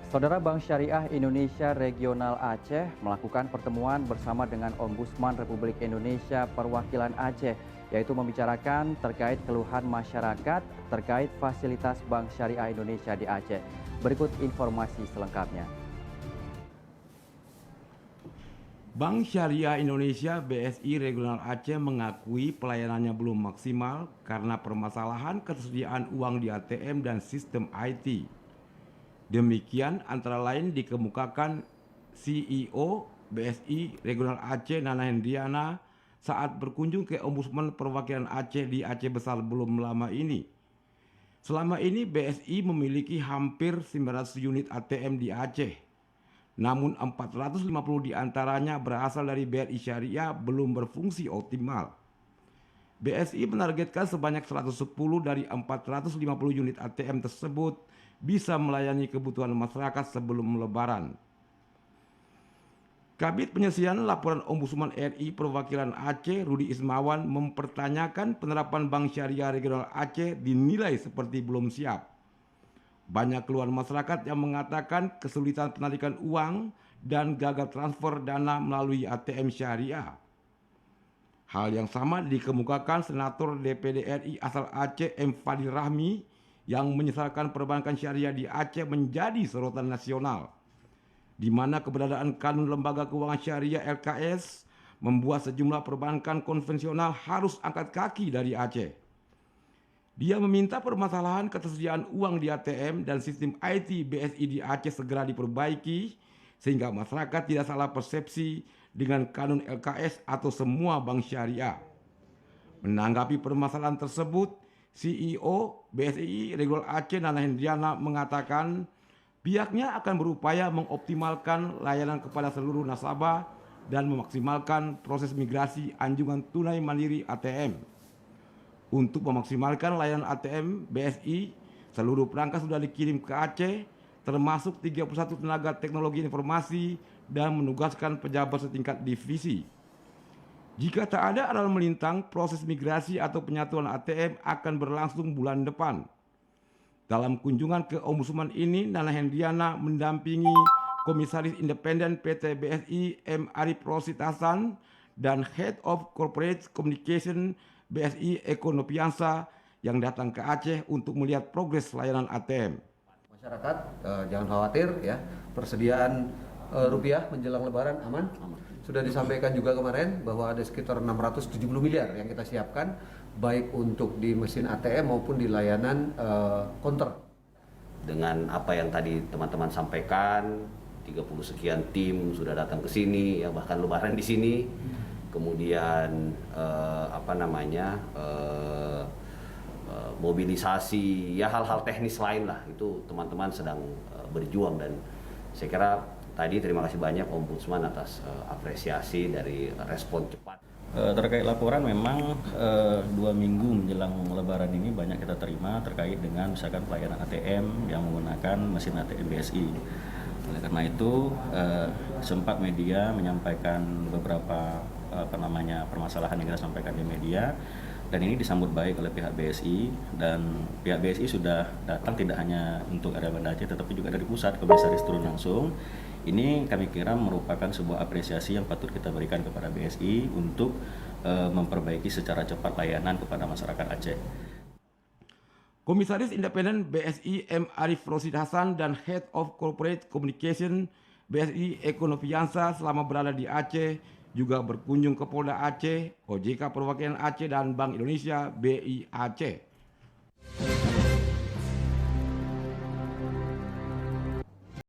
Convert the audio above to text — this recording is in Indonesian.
Saudara Bank Syariah Indonesia Regional Aceh melakukan pertemuan bersama dengan Ombudsman Republik Indonesia Perwakilan Aceh, yaitu membicarakan terkait keluhan masyarakat terkait fasilitas Bank Syariah Indonesia di Aceh. Berikut informasi selengkapnya. Bank Syariah Indonesia (BSI) Regional Aceh mengakui pelayanannya belum maksimal karena permasalahan ketersediaan uang di ATM dan sistem IT. Demikian antara lain dikemukakan CEO BSI Regional Aceh Nana Hendriana saat berkunjung ke Ombudsman Perwakilan Aceh di Aceh Besar belum lama ini. Selama ini BSI memiliki hampir 900 unit ATM di Aceh. Namun 450 diantaranya berasal dari BRI Syariah belum berfungsi optimal. BSI menargetkan sebanyak 110 dari 450 unit ATM tersebut bisa melayani kebutuhan masyarakat sebelum Lebaran. Kabid Penyelesaian Laporan Ombudsman RI Perwakilan Aceh Rudi Ismawan mempertanyakan penerapan Bank Syariah Regional Aceh dinilai seperti belum siap. Banyak keluhan masyarakat yang mengatakan kesulitan penarikan uang dan gagal transfer dana melalui ATM Syariah. Hal yang sama dikemukakan Senator DPD RI asal Aceh M. Fadil Rahmi yang menyesalkan perbankan syariah di Aceh menjadi sorotan nasional, di mana keberadaan Kanun Lembaga Keuangan Syariah LKS membuat sejumlah perbankan konvensional harus angkat kaki dari Aceh. Dia meminta permasalahan ketersediaan uang di ATM dan sistem IT BSI di Aceh segera diperbaiki sehingga masyarakat tidak salah persepsi dengan kanun LKS atau semua bank syariah. Menanggapi permasalahan tersebut, CEO BSI Regional Aceh Nana Hendriana mengatakan pihaknya akan berupaya mengoptimalkan layanan kepada seluruh nasabah dan memaksimalkan proses migrasi anjungan tunai mandiri ATM. Untuk memaksimalkan layanan ATM BSI, seluruh perangkat sudah dikirim ke Aceh, termasuk 31 tenaga teknologi informasi dan menugaskan pejabat setingkat divisi. Jika tak ada aral melintang, proses migrasi atau penyatuan ATM akan berlangsung bulan depan. Dalam kunjungan ke Ombudsman ini, Nana Hendriana mendampingi Komisaris Independen PT BSI M. Arif Rosid Hasan dan Head of Corporate Communication BSI Eko Nopiansa yang datang ke Aceh untuk melihat progres layanan ATM. Masyarakat jangan khawatir ya, persediaan rupiah menjelang Lebaran aman. Sudah disampaikan juga kemarin bahwa ada sekitar 670 miliar yang kita siapkan baik untuk di mesin ATM maupun di layanan counter. Dengan apa yang tadi teman-teman sampaikan, 30 sekian tim sudah datang ke sini, ya bahkan Lebaran di sini. Kemudian mobilisasi, ya hal-hal teknis lain lah, itu teman-teman sedang berjuang. Dan saya kira tadi terima kasih banyak Ombudsman atas apresiasi dari respon cepat. Terkait laporan memang 2 minggu menjelang Lebaran ini banyak kita terima terkait dengan misalkan pelayanan ATM yang menggunakan mesin ATM BSI. Oleh karena itu sempat media menyampaikan beberapa permasalahan yang kita sampaikan di media, dan ini disambut baik oleh pihak BSI, dan pihak BSI sudah datang tidak hanya untuk area Banda Aceh tetapi juga dari pusat, komisaris turun langsung. Ini kami kira merupakan sebuah apresiasi yang patut kita berikan kepada BSI untuk memperbaiki secara cepat layanan kepada masyarakat Aceh. Komisaris Independen BSI M. Arif Rosid Hasan dan Head of Corporate Communication BSI Eko Nopiansa selama berada di Aceh juga berkunjung ke Polda Aceh, OJK Perwakilan Aceh dan Bank Indonesia BI Aceh.